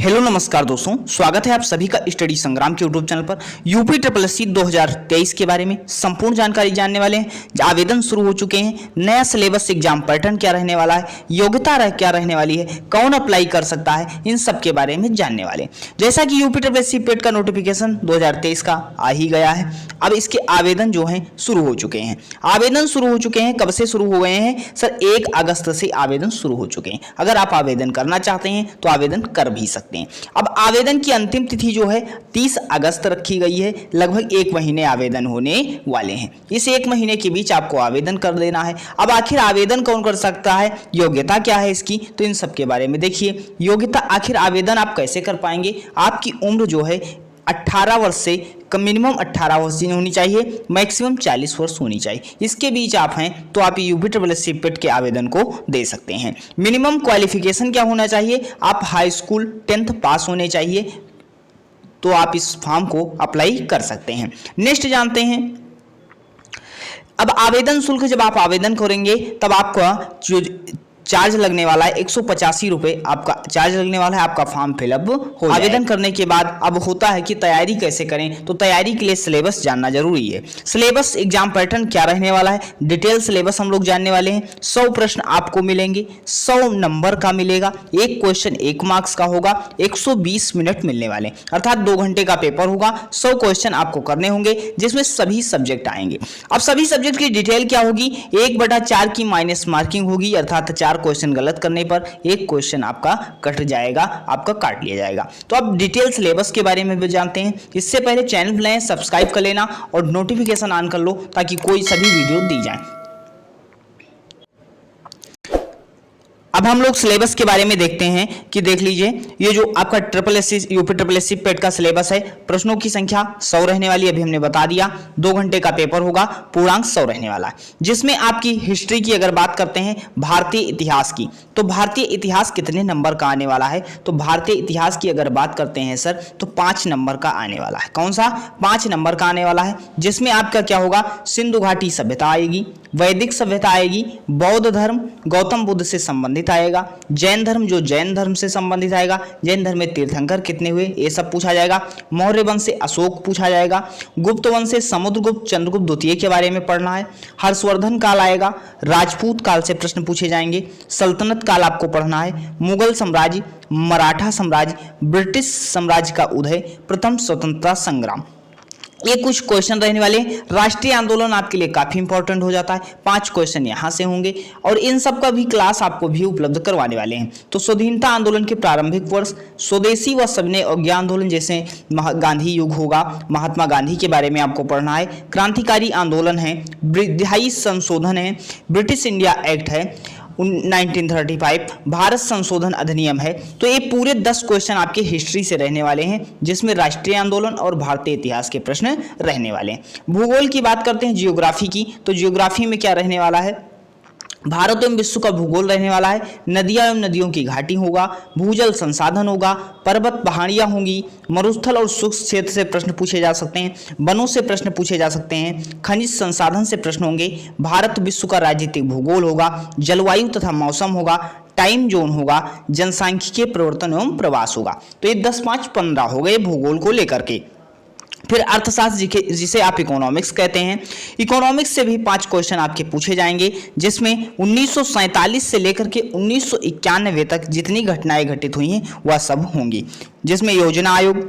Hello नमस्कार दोस्तों, स्वागत है आप सभी का स्टडी संग्राम के यूट्यूब चैनल पर। यूपी SSC 2023 के बारे में संपूर्ण जानकारी जानने वाले हैं। आवेदन शुरू हो चुके हैं, नया सिलेबस एग्जाम पैटर्न क्या रहने वाला है, योग्यता क्या रहने वाली है, कौन अप्लाई कर सकता है, इन सब के बारे में जानने वाले हैं। जैसा कि यूपी SSC पेट का नोटिफिकेशन 2023 का आ ही गया है, अब इसके आवेदन जो हैं शुरू हो चुके हैं। आवेदन शुरू हो चुके हैं, कब से शुरू हो गए हैं सर? 1 अगस्त से आवेदन शुरू हो चुके हैं। अगर आप आवेदन करना चाहते हैं तो आवेदन कर भी सकते हैं। अब आवेदन की अंतिम तिथि जो है 30 अगस्त रखी गई है। लगभग 1 महीने आवेदन होने वाले हैं। इस 1 महीने के बीच आपको आवेदन कर देना है। अब आखिर आवेदन कौन कर सकता है, योग्यता क्या है इसकी, तो इन सब के बारे में देखिए। योग्यता, आखिर आवेदन आप कैसे कर पाएंगे? आपकी उम्र जो है 18 वर्ष से मिनिमम 18 वर्ष की होनी चाहिए, मैक्सिमम 40 वर्ष होनी चाहिए। इसके बीच आप हैं तो आप यूपी SSC पेट के आवेदन को दे सकते हैं। मिनिमम क्वालिफिकेशन क्या होना चाहिए? आप हाई स्कूल 10th पास होने चाहिए, तो आप इस फॉर्म को अप्लाई कर सकते हैं। नेक्स्ट जानते हैं, अब आवेदन शुल्क, जब आप आवेदन करेंगे तब आपका जो चार्ज लगने वाला है 185 रुपये आपका चार्ज लगने वाला है। आपका फॉर्म फिलअप हो आवेदन करने के बाद अब होता है कि तैयारी कैसे करें, तो तैयारी के लिए सिलेबस जानना जरूरी है। सिलेबस एग्जाम पैटर्न क्या रहने वाला है, डिटेल सिलेबस हम लोग जानने वाले हैं। 100 प्रश्न आपको मिलेंगे, 100 नंबर का मिलेगा, एक क्वेश्चन 1 मार्क्स का होगा, 120 मिनट मिलने वाले, अर्थात 2 घंटे का पेपर होगा। 100 क्वेश्चन आपको करने होंगे, जिसमें सभी सब्जेक्ट आएंगे। अब सभी सब्जेक्ट की डिटेल क्या होगी? 1/4 की माइनस मार्किंग होगी, अर्थात 4 क्वेश्चन गलत करने पर 1 क्वेश्चन आपका कट जाएगा, आपका काट लिया जाएगा। तो अब डिटेल सिलेबस के बारे में भी जानते हैं। इससे पहले चैनल बनाएं, सब्सक्राइब कर लेना और नोटिफिकेशन ऑन कर लो, ताकि कोई सभी वीडियो दी जाए। अब हम लोग सिलेबस के बारे में देखते हैं कि देख लीजिए, ये जो आपका यूपी SSC पेट का सिलेबस है, प्रश्नों की संख्या 100 रहने वाली, अभी हमने बता दिया। 2 घंटे का पेपर होगा, पूर्णांक 100 रहने वाला है, जिसमें आपकी हिस्ट्री की अगर बात करते हैं, भारतीय इतिहास की, तो भारतीय इतिहास कितने नंबर का आने वाला है? तो भारतीय इतिहास की अगर बात करते हैं सर, तो 5 नंबर का आने वाला है। कौन सा? 5 नंबर का आने वाला है, जिसमें आपका क्या होगा? सिंधु घाटी सभ्यता आएगी, वैदिक सभ्यता आएगी, बौद्ध धर्म गौतम बुद्ध से संबंधित आएगा, जैन धर्म जो जैन धर्म से संबंधित आएगा, जैन धर्म में तीर्थंकर कितने हुए, ये सब पूछा जाएगा। मौर्य वंश से अशोक पूछा जाएगा, गुप्त वंश से समुद्रगुप्त चंद्रगुप्त द्वितीय के बारे में पढ़ना है। हर्षवर्धन काल आएगा, राजपूत काल से प्रश्न पूछे जाएंगे, सल्तनत काल आपको पढ़ना है, मुगल साम्राज्य, मराठा साम्राज्य, ब्रिटिश साम्राज्य का उदय, प्रथम स्वतंत्रता संग्राम, ये कुछ क्वेश्चन रहने वाले। राष्ट्रीय आंदोलन आपके लिए काफी इंपॉर्टेंट हो जाता है, 5 क्वेश्चन यहाँ से होंगे, और इन सब का भी क्लास आपको भी उपलब्ध करवाने वाले हैं। तो स्वाधीनता आंदोलन के प्रारंभिक वर्ष, स्वदेशी व सविनय अवज्ञा आंदोलन, जैसे गांधी युग होगा, महात्मा गांधी के बारे में आपको पढ़ना है। क्रांतिकारी आंदोलन है, विधायी संशोधन है, ब्रिटिश इंडिया एक्ट है 1935, भारत संशोधन अधिनियम है। तो ये पूरे 10 क्वेश्चन आपके हिस्ट्री से रहने वाले हैं, जिसमें राष्ट्रीय आंदोलन और भारतीय इतिहास के प्रश्न रहने वाले हैं। भूगोल की बात करते हैं, जियोग्राफी की, तो जियोग्राफी में क्या रहने वाला है? भारत एवं विश्व का भूगोल रहने वाला है, नदियां एवं नदियों की घाटी होगा, भूजल संसाधन होगा, पर्वत पहाड़ियां होंगी, मरुस्थल और शुष्क क्षेत्र से प्रश्न पूछे जा सकते हैं, वनों से प्रश्न पूछे जा सकते हैं, खनिज संसाधन से प्रश्न होंगे, भारत विश्व का राजनीतिक भूगोल होगा, जलवायु तथा मौसम होगा, टाइम जोन होगा, जनसांख्यिकीय परिवर्तन एवं प्रवास होगा। तो ये 10, 5, 15 हो गए भूगोल को लेकर के। फिर अर्थशास्त्र, जिसे आप इकोनॉमिक्स कहते हैं, इकोनॉमिक्स से भी 5 क्वेश्चन आपके पूछे जाएंगे, जिसमें 1947 से लेकर के 1991 तक जितनी घटनाएं घटित हुई हैं वह सब होंगी, जिसमें योजना आयोग,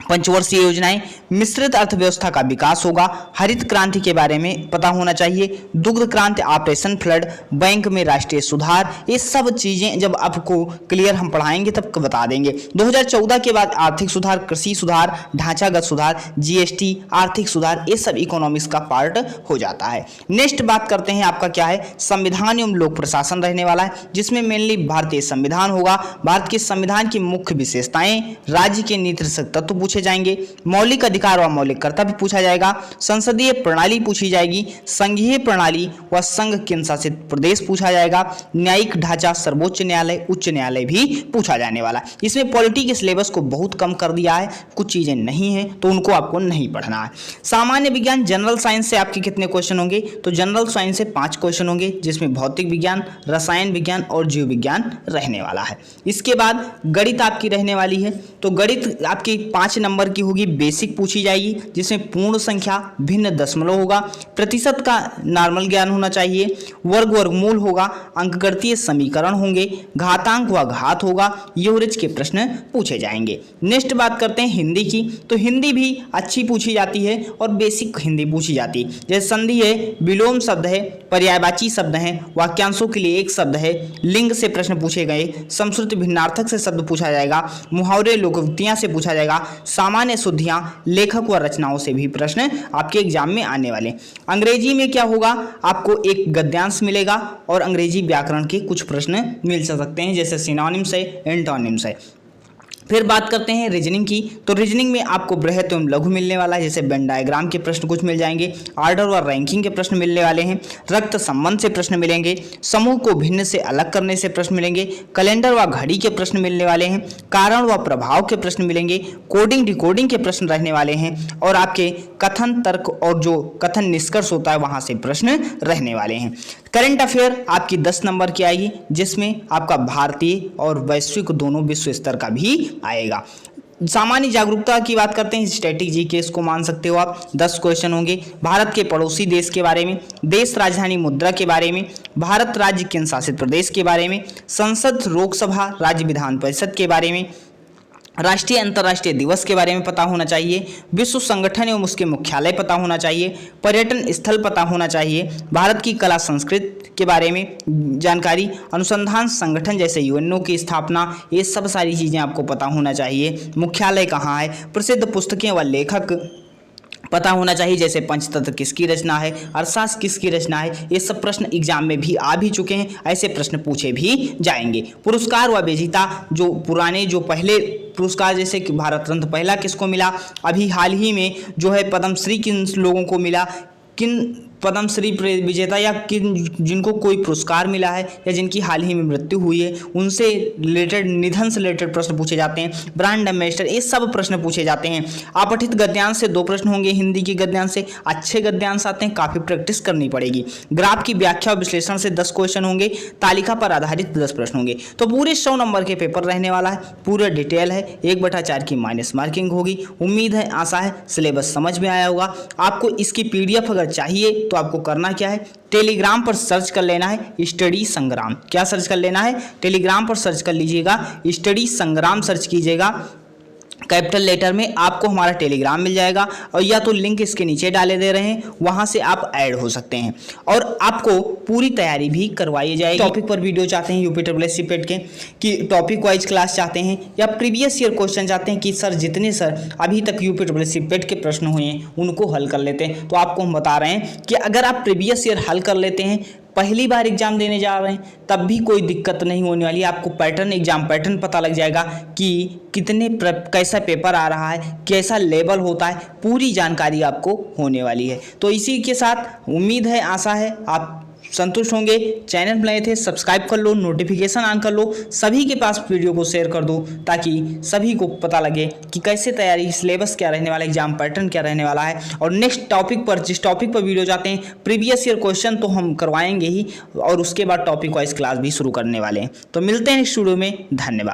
पंचवर्षीय योजनाएं, मिश्रित अर्थव्यवस्था का विकास होगा, हरित क्रांति के बारे में पता होना चाहिए, दुग्ध क्रांति, ऑपरेशन फ्लड, बैंक में राष्ट्रीय सुधार, ये सब चीजें जब आपको क्लियर हम पढ़ाएंगे तब बता देंगे। 2014 के बाद आर्थिक सुधार, कृषि सुधार, ढांचागत सुधार, GST, आर्थिक सुधार, ये सब इकोनॉमिक्स का पार्ट हो जाता है। नेक्स्ट बात करते हैं, आपका क्या है? संविधान एवं लोक प्रशासन रहने वाला है, जिसमें मेनली भारतीय संविधान होगा, भारत के संविधान की मुख्य विशेषताएं, राज्य के नीति तत्व पूछे पूछे जाएंगे, मौलिक अधिकार व मौलिक कर्तव्य पूछा जाएगा, संसदीय प्रणाली पूछी जाएगी, संघीय प्रणाली व संघ केंद्र शासित प्रदेश पूछा जाएगा, न्यायिक ढांचा, सर्वोच्च न्यायालय, उच्च न्यायालय भी पूछा जाने वाला है। इसमें पॉलिटी के सिलेबस को बहुत कम कर दिया है, कुछ चीजें नहीं है तो उनको आपको नहीं पढ़ना है। सामान्य विज्ञान जनरल साइंस से आपके कितने क्वेश्चन होंगे, तो जनरल साइंस से 5 क्वेश्चन होंगे, जिसमें भौतिक विज्ञान, रसायन विज्ञान और जीव विज्ञान रहने वाला है। इसके बाद गणित आपकी रहने वाली है, तो गणित आपकी 5 नंबर की होगी, बेसिक पूछी जाएगी, जिसमें पूर्ण संख्या, भिन्न दशमलव होगा, प्रतिशत का नॉर्मल ज्ञान होना चाहिए, वर्गमूल होगा, अंकगणितीय समीकरण होंगे, घातांक व घात होगा, एवरेज के प्रश्न पूछे जाएंगे। नेक्स्ट बात करते हैं हिंदी की, तो हिंदी भी अच्छी पूछी जाती है और बेसिक हिंदी पूछी जाती है। जैसे संधि है, विलोम शब्द है, पर्यायवाची शब्द हैं, वाक्यांशों के लिए एक शब्द है, लिंग से प्रश्न पूछे गए, समश्रुति भिन्नार्थक से शब्द पूछा जाएगा, मुहावरे लोकोक्तियां से पूछा जाएगा, सामान्य शुद्धियां, लेखक व रचनाओं से भी प्रश्न आपके एग्जाम में आने वाले। अंग्रेजी में क्या होगा, आपको एक गद्यांश मिलेगा और अंग्रेजी व्याकरण के कुछ प्रश्न मिल सकते हैं, जैसे सिनोनिम्स है, एंटोनिम्स है। फिर बात करते हैं रीजनिंग की, तो रीजनिंग में आपको बृहत एवं लघु मिलने वाला है, जैसे वेन डायग्राम के प्रश्न कुछ मिल जाएंगे, ऑर्डर व रैंकिंग के प्रश्न मिलने वाले हैं, रक्त संबंध से प्रश्न मिलेंगे, समूह को भिन्न से अलग करने से प्रश्न मिलेंगे, कैलेंडर व घड़ी के प्रश्न मिलने वाले हैं, कारण व प्रभाव के प्रश्न मिलेंगे, कोडिंग डिकोडिंग के प्रश्न रहने वाले हैं, और आपके कथन तर्क और जो कथन निष्कर्ष होता है वहां से प्रश्न रहने वाले हैं। करंट अफेयर आपकी 10 नंबर की आएगी, जिसमें आपका भारतीय और वैश्विक दोनों विश्व स्तर का भी आएगा। सामान्य जागरूकता की बात करते हैं, स्टैटिक जीके इसको मान सकते हो आप, 10 क्वेश्चन होंगे, भारत के पड़ोसी देश के बारे में, देश राजधानी मुद्रा के बारे में, भारत राज्य केंद्र शासित प्रदेश के बारे में, संसद, लोकसभा, राज्य विधान परिषद के बारे में, राष्ट्रीय अंतर्राष्ट्रीय दिवस के बारे में पता होना चाहिए, विश्व संगठन एवं उसके मुख्यालय पता होना चाहिए, पर्यटन स्थल पता होना चाहिए, भारत की कला संस्कृति के बारे में जानकारी, अनुसंधान संगठन जैसे यूएनओ की स्थापना, ये सब सारी चीज़ें आपको पता होना चाहिए, मुख्यालय कहाँ है, प्रसिद्ध पुस्तकें व लेखक पता होना चाहिए, जैसे पंचतंत्र किसकी रचना है, अर्थशास्त्र किसकी रचना है, ये सब प्रश्न एग्जाम में भी आ भी चुके हैं, ऐसे प्रश्न पूछे भी जाएंगे। पुरस्कार व विजेता, जो पुराने जो पहले पुरस्कार, जैसे कि भारत रत्न पहला किसको मिला, अभी हाल ही में जो है पद्मश्री किन लोगों को मिला, किन पद्मश्री विजेता या किन जिनको कोई पुरस्कार मिला है या जिनकी हाल ही में मृत्यु हुई है, उनसे रिलेटेड, निधन से रिलेटेड प्रश्न पूछे जाते हैं, ब्रांड एम्बेसडर, ये सब प्रश्न पूछे जाते हैं। अपठित गद्यांश से 2 प्रश्न होंगे, हिंदी की गद्यांश से अच्छे गद्यांश आते हैं, काफ़ी प्रैक्टिस करनी पड़ेगी। ग्राफ की व्याख्या और विश्लेषण से 10 क्वेश्चन होंगे, तालिका पर आधारित 10 प्रश्न होंगे। तो पूरे 100 नंबर के पेपर रहने वाला है, पूरा डिटेल है, 1/4 की माइनस मार्किंग होगी। उम्मीद है, आशा है सिलेबस समझ में आया होगा। आपको इसकी PDF अगर चाहिए तो आपको करना क्या है, टेलीग्राम पर सर्च कर लेना है स्टडी संग्राम। क्या सर्च कर लेना है, टेलीग्राम पर सर्च कर लीजिएगा, स्टडी संग्राम सर्च कीजिएगा, कैपिटल लेटर में आपको हमारा टेलीग्राम मिल जाएगा, और या तो लिंक इसके नीचे डाले दे रहे हैं, वहां से आप ऐड हो सकते हैं और आपको पूरी तैयारी भी करवाई जाएगी। टॉपिक पर वीडियो चाहते हैं यूपीएससी पेट के, कि टॉपिक वाइज क्लास चाहते हैं या प्रीवियस ईयर क्वेश्चन चाहते हैं कि सर जितने सर अभी तक यूपीएससी पेट के प्रश्न हुए हैं उनको हल कर लेते हैं, तो आपको हम बता रहे हैं कि अगर आप प्रीवियस ईयर हल कर लेते हैं, पहली बार एग्जाम देने जा रहे हैं, तब भी कोई दिक्कत नहीं होने वाली है। आपको पैटर्न, एग्जाम पैटर्न पता लग जाएगा कि कितने कैसा पेपर आ रहा है, कैसा लेवल होता है, पूरी जानकारी आपको होने वाली है। तो इसी के साथ उम्मीद है, आशा है आप संतुष्ट होंगे। चैनल बनाए थे, सब्सक्राइब कर लो, नोटिफिकेशन ऑन कर लो, सभी के पास वीडियो को शेयर कर दो, ताकि सभी को पता लगे कि कैसे तैयारी, सिलेबस क्या रहने वाला है, एग्जाम पैटर्न क्या रहने वाला है। और नेक्स्ट टॉपिक पर, जिस टॉपिक पर वीडियो जाते हैं, प्रीवियस ईयर क्वेश्चन तो हम करवाएंगे ही, और उसके बाद टॉपिक वाइज क्लास भी शुरू करने वाले हैं। तो मिलते हैं नेक्स्ट वीडियो में, धन्यवाद।